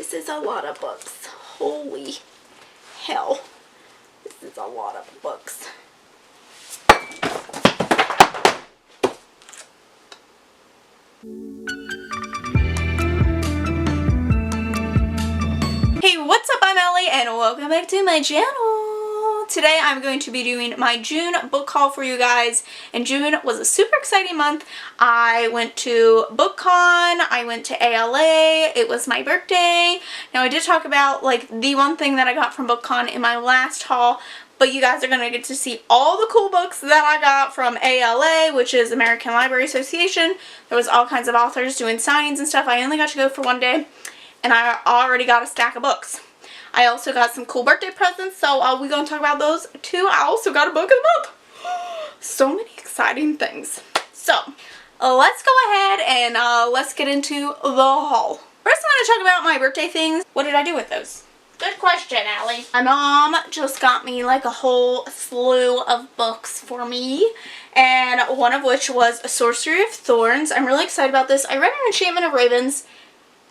This is a lot of books. Holy hell. This is a lot of books. Hey, what's up? I'm Ellie and welcome back to my channel. Today I'm going to be doing my June book haul for you guys, and June was a super exciting month. I went to BookCon, I went to ALA, it was my birthday. Now I did talk about like the one thing that I got from BookCon in my last haul, but you guys are going to get to see all the cool books that I got from ALA, which is American Library Association. There was all kinds of authors doing signings and stuff. I only got to go for one day, and I already got a stack of books. I also got some cool birthday presents, so we're going to talk about those too. I also got a book of the month. So many exciting things. So, let's go ahead and let's get into the haul. First, I'm going to talk about my birthday things. What did I do with those? Good question, Allie. My mom just got me like a whole slew of books for me, and one of which was Sorcery of Thorns. I'm really excited about this. I read an Enchantment of Ravens.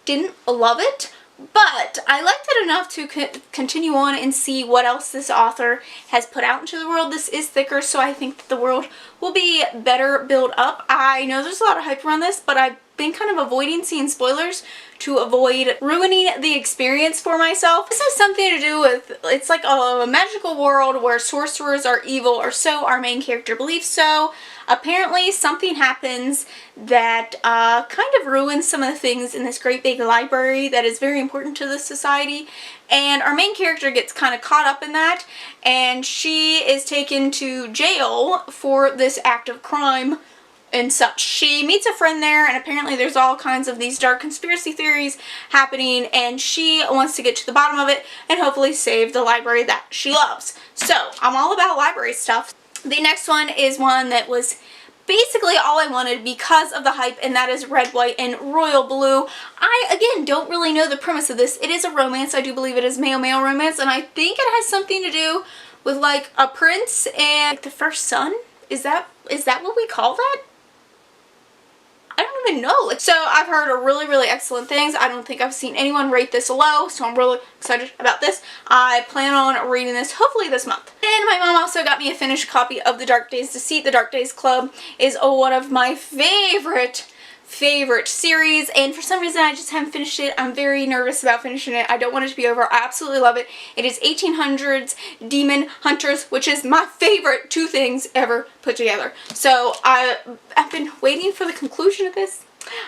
Didn't love it, but I liked it enough to continue on and see what else this author has put out into the world. This is thicker, so I think that the world will be better built up. I know there's a lot of hype around this, but I've been kind of avoiding seeing spoilers to avoid ruining the experience for myself. This has something to do with, it's like a magical world where sorcerers are evil, or so our main character believes so. Apparently something happens that kind of ruins some of the things in this great big library that is very important to this society, and our main character gets kind of caught up in that, and she is taken to jail for this act of crime and such. She meets a friend there, and apparently there's all kinds of these dark conspiracy theories happening, and she wants to get to the bottom of it and hopefully save the library that she loves. So I'm all about library stuff. The next one is one that was basically all I wanted because of the hype, and that is Red, White, and Royal Blue. I, again, don't really know the premise of this. It is a romance. I do believe it is male-male romance, and I think it has something to do with like a prince and like the first son. Is that what we call that? I don't even know. So I've heard really excellent things. I don't think I've seen anyone rate this low, so I'm really excited about this. I plan on reading this hopefully this month. And my mom also got me a finished copy of The Dark Days Deceit. The Dark Days Club is one of my favorite series, and for some reason I just haven't finished it. I'm very nervous about finishing it. I don't want it to be over. I absolutely love it. It is 1800s demon hunters, which is my favorite two things ever put together. So I've been waiting for the conclusion of this.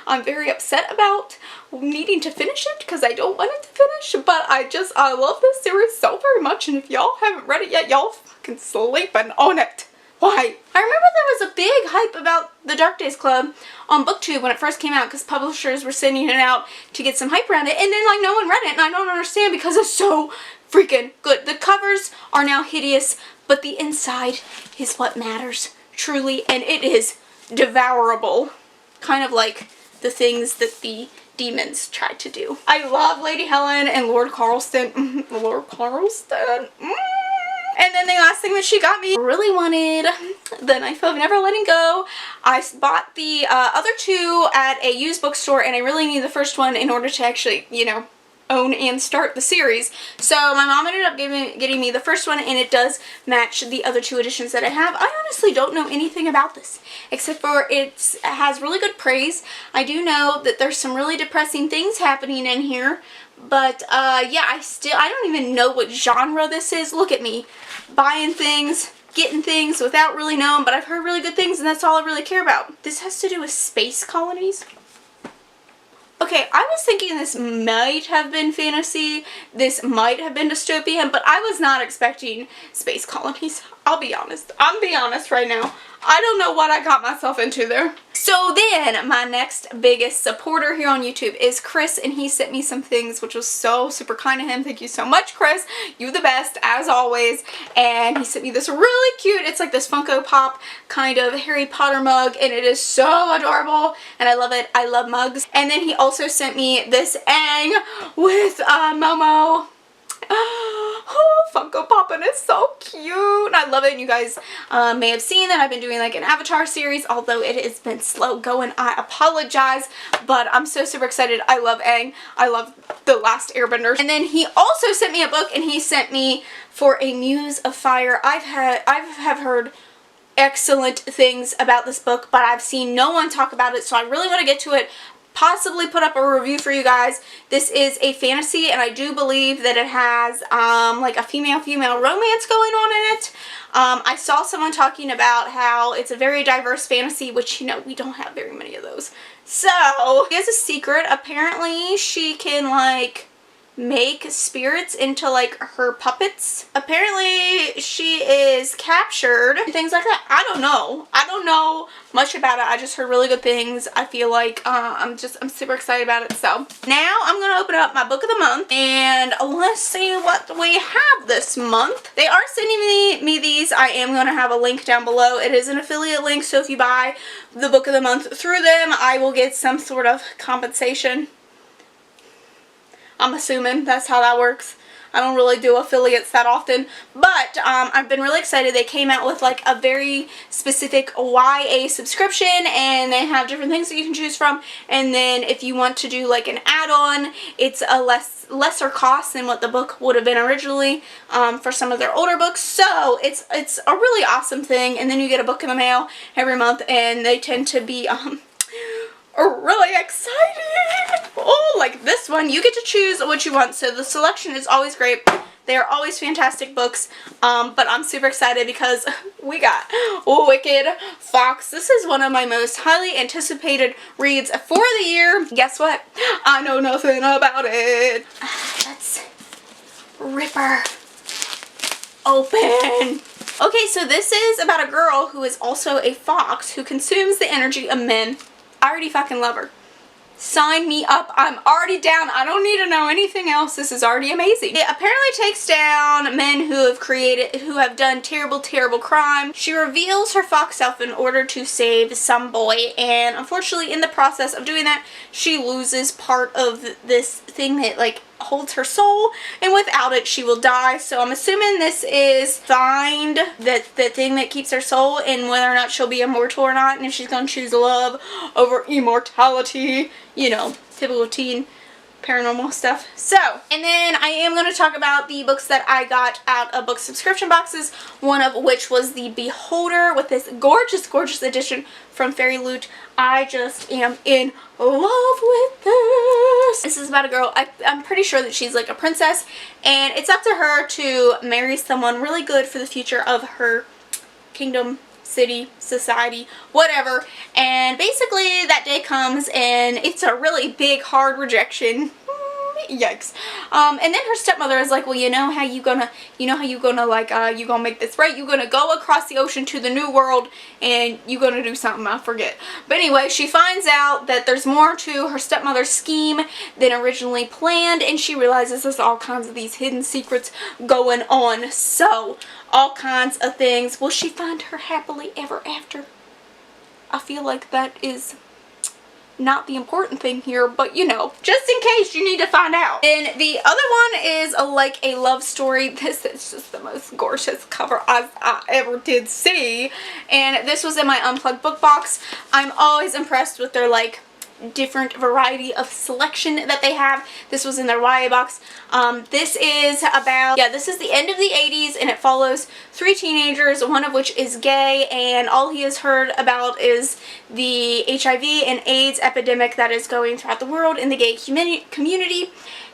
I'm very upset about needing to finish it because I don't want it to finish, but I love this series so very much, and if y'all haven't read it yet, y'all fucking sleeping on it. Why? I remember there was a big hype about the Dark Days Club on BookTube when it first came out, because publishers were sending it out to get some hype around it, and then like no one read it, and I don't understand because it's so freaking good. The covers are now hideous, but the inside is what matters, truly, and it is devourable. Kind of like the things that the demons tried to do. I love Lady Helen and Lord Carlston. Lord Carlston. And then the last thing that she got me, I really wanted The Knife of Never Letting Go. I bought the other two at a used bookstore, and I really need the first one in order to actually, you know, own and start the series. So my mom ended up getting me the first one, and it does match the other two editions that I have. I honestly don't know anything about this, except for it has really good praise. I do know that there's some really depressing things happening in here. But, yeah, I don't even know what genre this is. Look at me, buying things, getting things without really knowing, but I've heard really good things, and that's all I really care about. This has to do with space colonies. Okay, I was thinking this might have been fantasy, this might have been dystopian, but I was not expecting space colonies. I'll be honest. I'm being honest right now. I don't know what I got myself into there. So then, my next biggest supporter here on YouTube is Chris, and he sent me some things, which was so super kind of him. Thank you so much, Chris. You the best, as always. And he sent me this really cute, it's like this Funko Pop kind of Harry Potter mug, and it is so adorable, and I love it. I love mugs. And then he also sent me this Aang with Momo. Oh, Funko Pop and it's so cute. And I love it. And you guys may have seen that I've been doing like an Avatar series, although it has been slow going. I apologize, but I'm so super excited. I love Aang. I love The Last Airbender. And then he also sent me a book, and he sent me for a Muse of Fire. I have heard excellent things about this book, but I've seen no one talk about it, so I really want to get to it, possibly put up a review for you guys. This is a fantasy, and I do believe that it has like a female-female romance going on in it. I saw someone talking about how it's a very diverse fantasy, which, you know, we don't have very many of those. So, he has a secret. Apparently, she can, like, make spirits into like her puppets. Apparently she is captured and things like that. I don't know much about it. I just heard really good things. I feel like I'm super excited about it. So now I'm gonna open up my book of the month, and let's see what we have this month. They are sending me these. I am gonna have a link down below. It is an affiliate link, so if you buy the book of the month through them, I will get some sort of compensation. I'm assuming that's how that works. I don't really do affiliates that often, but I've been really excited. They came out with like a very specific YA subscription, and they have different things that you can choose from. And then if you want to do like an add-on, it's a lesser cost than what the book would have been originally for some of their older books. So it's a really awesome thing. And then you get a book in the mail every month, and they tend to be really exciting. Oh, like this one, you get to choose what you want, so the selection is always great. They are always fantastic books, but I'm super excited because we got Wicked Fox. This is one of my most highly anticipated reads for the year. Guess what? I know nothing about it. Let's rip her open. Okay, so this is about a girl who is also a fox who consumes the energy of men. I already fucking love her. Sign me up. I'm already down. I don't need to know anything else. This is already amazing. It apparently takes down men who have done terrible, terrible crime. She reveals her fox self in order to save some boy, and unfortunately in the process of doing that, she loses part of this thing that like holds her soul, and without it she will die. So I'm assuming this is find the thing that keeps her soul, and whether or not she'll be immortal or not, and if she's gonna choose love over immortality. You know, typical teen paranormal stuff. So, and then I am going to talk about the books that I got out of book subscription boxes, one of which was The Beholder with this gorgeous, gorgeous edition from Fairy Loot. I just am in love with this. This is about a girl, I'm pretty sure that she's like a princess, and it's up to her to marry someone really good for the future of her kingdom, city, society, whatever. And basically that day comes, and it's a really big, hard rejection. Yikes. And then her stepmother is like, well, you know how you gonna like, you gonna make this right? You gonna go across the ocean to the new world, and you gonna do something, I forget. But anyway, she finds out that there's more to her stepmother's scheme than originally planned, and she realizes there's all kinds of these hidden secrets going on. So, all kinds of things. Will she find her happily ever after? I feel like that is not the important thing here, but you know, just in case you need to find out. And the other one is like a love story. This is just the most gorgeous cover I ever did see, and this was in my Unplugged book box. I'm always impressed with their like different variety of selection that they have. This was in their YA box. This is about, this is the end of the 80s, and it follows 3 teenagers, one of which is gay, and all he has heard about is the HIV and AIDS epidemic that is going throughout the world in the gay community.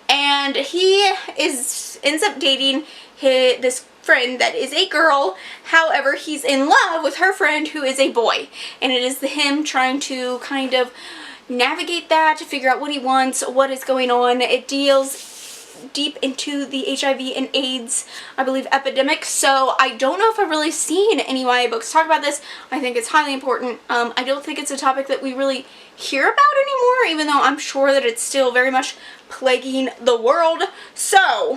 And he ends up dating this friend that is a girl. However, he's in love with her friend who is a boy, and it is him trying to kind of navigate that, to figure out what he wants, what is going on. It deals deep into the HIV and AIDS, I believe, epidemic. So I don't know if I've really seen any YA books talk about this. I think it's highly important. I don't think it's a topic that we really hear about anymore, even though I'm sure that it's still very much plaguing the world. So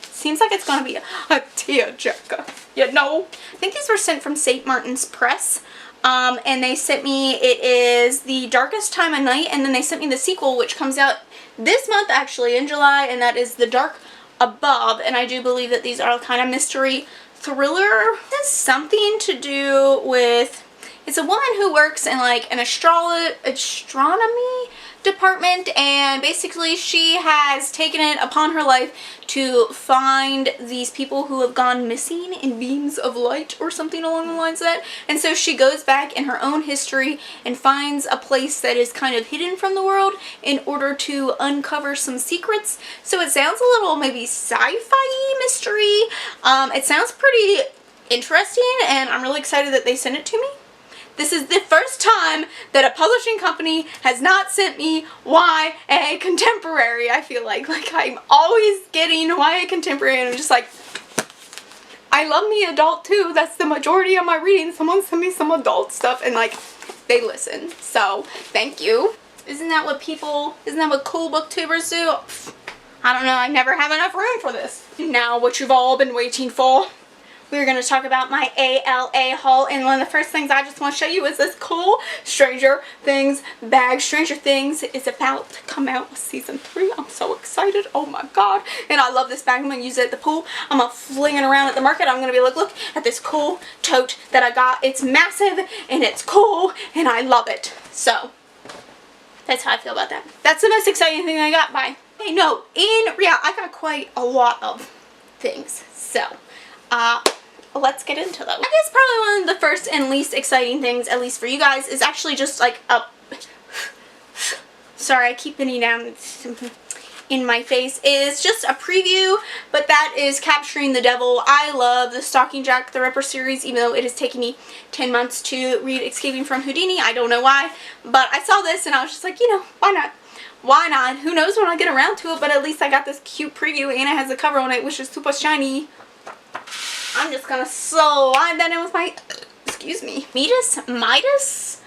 seems like it's gonna be a tearjerker, you know. I think these were sent from St. Martin's Press. And they sent me, it is The Darkest Time of Night, and then they sent me the sequel, which comes out this month actually in July, and that is The Dark above, and I do believe that these are kind of mystery thriller. It has something to do with, it's a woman who works in like an astronomy department, and basically she has taken it upon her life to find these people who have gone missing in beams of light or something along the lines of that. And so she goes back in her own history and finds a place that is kind of hidden from the world in order to uncover some secrets. So it sounds a little maybe sci-fi mystery. It sounds pretty interesting, and I'm really excited that they sent it to me. This is the first time that a publishing company has not sent me YA contemporary, I feel like. Like, I'm always getting YA contemporary, and I'm just like, I love me adult too. That's the majority of my reading. Someone sent me some adult stuff, and like, they listen. So, thank you. Isn't that what cool booktubers do? I don't know, I never have enough room for this. Now, what you've all been waiting for. We're going to talk about my ALA haul, and one of the first things I just want to show you is this cool Stranger Things bag. Stranger Things is about to come out with season 3. I'm so excited. Oh my god. And I love this bag. I'm going to use it at the pool. I'm going to fling it around at the market. I'm going to be like, look at this cool tote that I got. It's massive and it's cool and I love it. So, that's how I feel about that. That's the most exciting thing I got. Bye. Hey, no, in reality, I got quite a lot of things. So, let's get into them. I guess probably one of the first and least exciting things, at least for you guys, is actually just like a... Sorry, I keep pinning down in my face. Is just a preview, but that is Capturing the Devil. I love the Stalking Jack the Ripper series, even though it has taken me 10 months to read Escaping from Houdini. I don't know why, but I saw this and I was just like, you know, why not? Why not? Who knows when I get around to it, but at least I got this cute preview and it has a cover on it, which is super shiny. I'm just gonna slide that in with my, excuse me, Midas?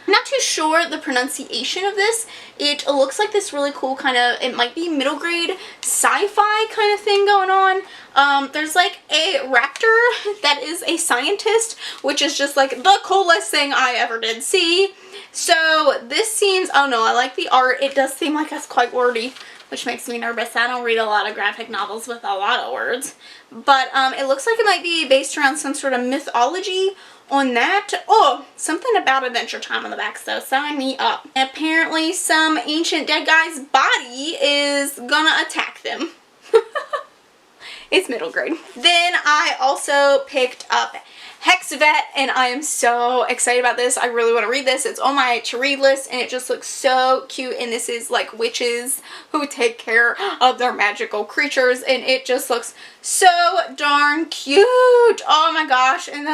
I'm not too sure the pronunciation of this. It looks like this really cool kind of, it might be middle grade sci-fi kind of thing going on. There's like a raptor that is a scientist, which is just like the coolest thing I ever did see. So this seems, oh no, I like the art. It does seem like it's quite wordy, which makes me nervous. I don't read a lot of graphic novels with a lot of words. But it looks like it might be based around some sort of mythology on that. Oh, something about Adventure Time on the back, so sign me up. Apparently some ancient dead guy's body is gonna attack them. It's middle grade. Then I also picked up Hex Vet, and I am so excited about this. I really want to read this. It's on my to-read list, and it just looks so cute, and this is like witches who take care of their magical creatures, and it just looks so darn cute. Oh my gosh, and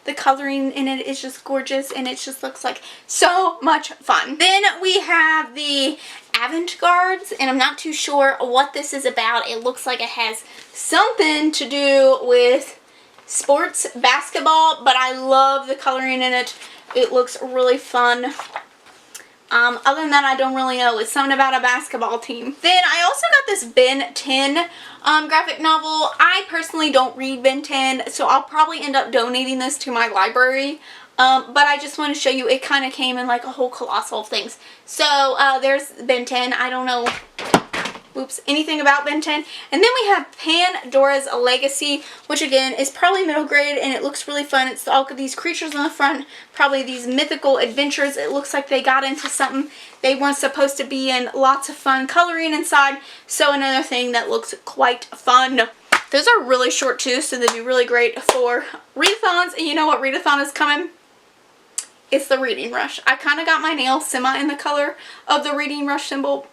the coloring in it is just gorgeous, and it just looks like so much fun. Then we have the Avant-Gardes, and I'm not too sure what this is about. It looks like it has something to do with sports basketball, but I love the coloring in it. It looks really fun. Other than that, I don't really know. It's something about a basketball team. Then I also got this Ben 10 graphic novel. I personally don't read Ben 10, so I'll probably end up donating this to my library. But I just want to show you, it kind of came in like a whole colossal of things. So there's Ben 10. I don't know anything about Ben 10. And then we have Pandora's Legacy, which again is probably middle grade, and it looks really fun. It's all of these creatures on the front, probably these mythical adventures. It looks like they got into something they weren't supposed to be in. Lots of fun coloring inside. So another thing that looks quite fun. Those are really short too, so they'd be really great for readathons. And you know what readathon is coming? It's the Reading Rush. I kind of got my nails semi in the color of the Reading Rush symbol,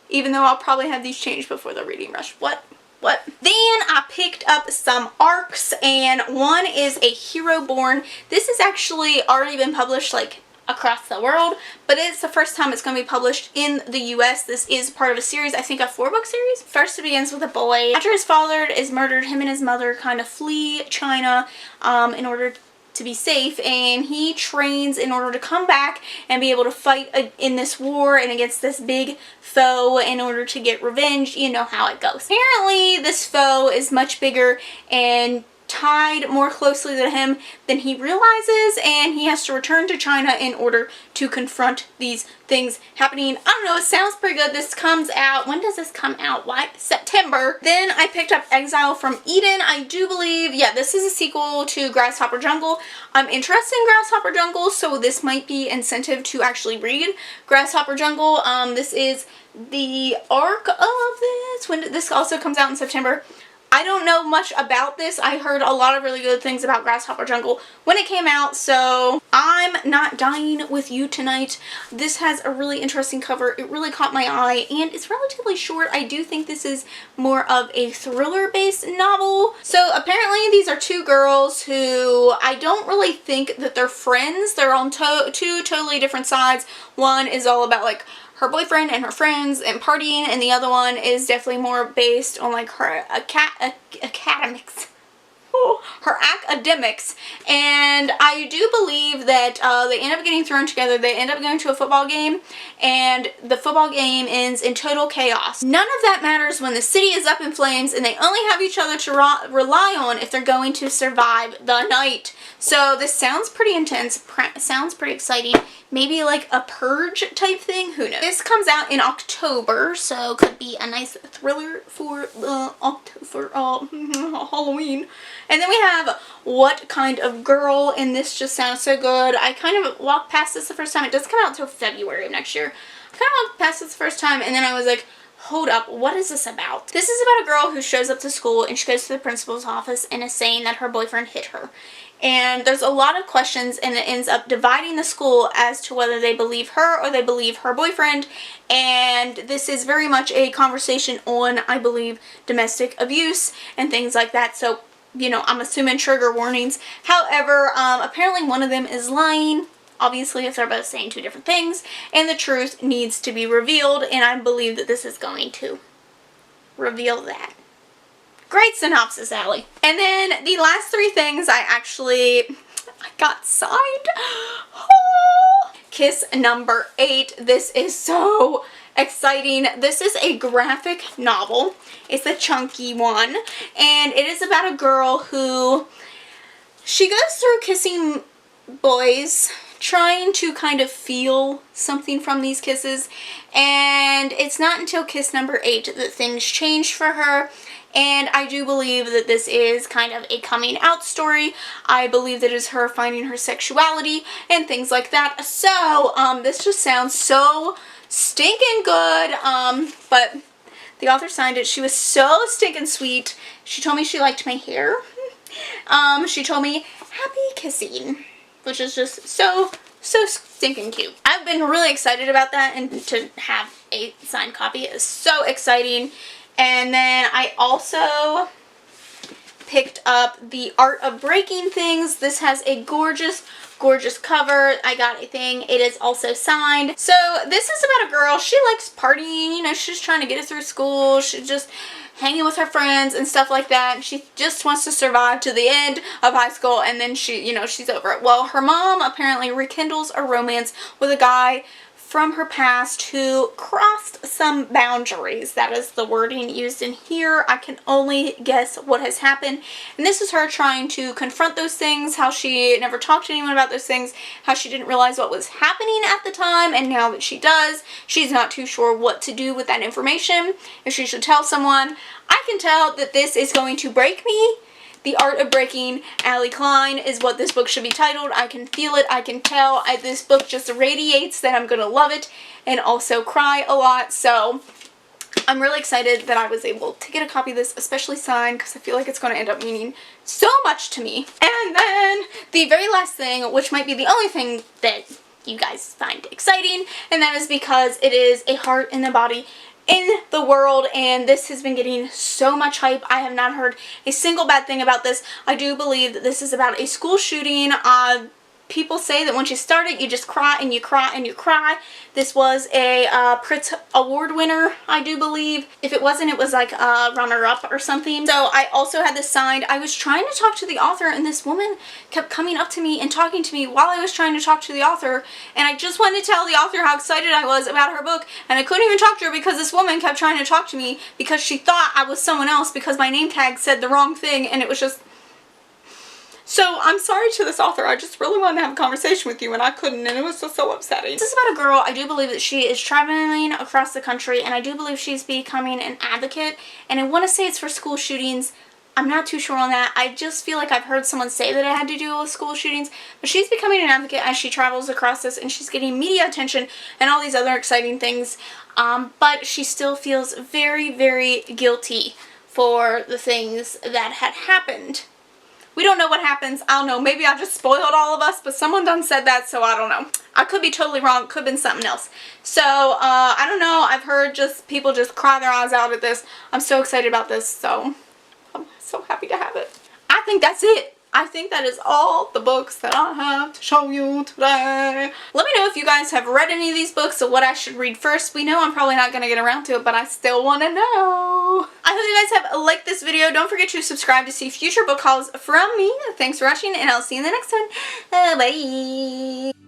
even though I'll probably have these changed before the Reading Rush. What? Then I picked up some ARCs, and one is a Hero Born. This has actually already been published like across the world, but it's the first time it's going to be published in the US. This is part of a series, I think a 4-book series. First, it begins with a boy. After his father is murdered, him and his mother kind of flee China in order to be safe, and he trains in order to come back and be able to fight in this war and against this big foe in order to get revenge. You know how it goes. Apparently this foe is much bigger and tied more closely to him than he realizes, and he has to return to China in order to confront these things happening. I don't know, it sounds pretty good. This comes out, when does this come out? Why? September. Then I picked up Exile from Eden. I do believe, yeah, this is a sequel to Grasshopper Jungle. I'm interested in Grasshopper Jungle, so this might be incentive to actually read Grasshopper Jungle. This is the arc of this. When this also comes out in September. I don't know much about this. I heard a lot of really good things about Grasshopper Jungle when it came out, so I'm not dying with you tonight. This has a really interesting cover. It really caught my eye, and it's relatively short. I do think this is more of a thriller-based novel. So apparently these are two girls who I don't really think that they're friends. They're on two totally different sides. One is all about like her boyfriend and her friends and partying, and the other one is definitely more based on like her academics. Her academics. And I do believe that they end up getting thrown together. They end up going to a football game, and the football game ends in total chaos. None of that matters when the city is up in flames and they only have each other to rely on if they're going to survive the night. So this sounds pretty intense, sounds pretty exciting. Maybe like a purge type thing, who knows. This comes out in October, so could be a nice thriller for Halloween. And then we have What Kind of Girl, and this just sounds so good. I kind of walked past this the first time. It doesn't come out until February of next year. I kind of walked past this the first time, and then I was like, hold up, what is this about? This is about a girl who shows up to school, and she goes to the principal's office and is saying that her boyfriend hit her. And there's a lot of questions, and it ends up dividing the school as to whether they believe her or they believe her boyfriend. And this is very much a conversation on, I believe, domestic abuse and things like that. So, you know, I'm assuming trigger warnings. However, apparently one of them is lying. Obviously, if they're both saying two different things, and the truth needs to be revealed, and I believe that this is going to reveal that. Great synopsis, Allie. And then the last three things I got signed. Oh. Kiss number 8. This is so exciting. This is a graphic novel. It's a chunky one, and it is about a girl who, she goes through kissing boys, trying to kind of feel something from these kisses, and it's not until kiss number 8 that things change for her. And I do believe that this is kind of a coming out story. I believe that it is her finding her sexuality and things like that. So this just sounds so stinking good. But the author signed it. She was so stinking sweet. She told me she liked my hair. She told me happy kissing, which is just so stinking cute. I've been really excited about that, and to have a signed copy is so exciting. And then I also picked up The Art of Breaking Things. This has a gorgeous cover. I got a thing. It is also signed. So this is about a girl. She likes partying. You know, she's trying to get it through school. She's just hanging with her friends and stuff like that. She just wants to survive to the end of high school, and then she's over it. Well, her mom apparently rekindles a romance with a guy from her past who crossed some boundaries. That is the wording used in here. I can only guess what has happened. And this is her trying to confront those things, how she never talked to anyone about those things, how she didn't realize what was happening at the time, and now that she does, she's not too sure what to do with that information, if she should tell someone. I can tell that this is going to break me. The Art of Breaking Allie Klein is what this book should be titled. I can feel it. I can tell. This book just radiates that I'm going to love it and also cry a lot. So I'm really excited that I was able to get a copy of this, especially signed, because I feel like it's going to end up meaning so much to me. And then the very last thing, which might be the only thing that you guys find exciting, and that is because it is A Heart in the Body in the World, and this has been getting so much hype. I have not heard a single bad thing about this. I do believe that this is about a school shooting. People say that once you start it, you just cry and you cry and you cry. This was a Pritz Award winner, I do believe. If it wasn't, it was like a runner-up or something. So I also had this signed. I was trying to talk to the author, and this woman kept coming up to me and talking to me while I was trying to talk to the author. And I just wanted to tell the author how excited I was about her book, and I couldn't even talk to her because this woman kept trying to talk to me because she thought I was someone else because my name tag said the wrong thing, and it was just So I'm sorry to this author. I just really wanted to have a conversation with you and I couldn't, and it was just so upsetting. This is about a girl. I do believe that she is traveling across the country, and I do believe she's becoming an advocate, and I want to say it's for school shootings. I'm not too sure on that. I just feel like I've heard someone say that it had to do with school shootings, but she's becoming an advocate as she travels across this, and she's getting media attention and all these other exciting things, but she still feels very, very guilty for the things that had happened. We don't know what happens. I don't know. Maybe I just spoiled all of us, but someone done said that, so I don't know. I could be totally wrong. Could have been something else. So, I don't know. I've heard just people just cry their eyes out at this. I'm so excited about this, so I'm so happy to have it. I think that's it. I think that is all the books that I have to show you today. Let me know if you guys have read any of these books or what I should read first. We know I'm probably not going to get around to it, but I still want to know. I hope you guys have liked this video. Don't forget to subscribe to see future book hauls from me. Thanks for watching, and I'll see you in the next one. Bye.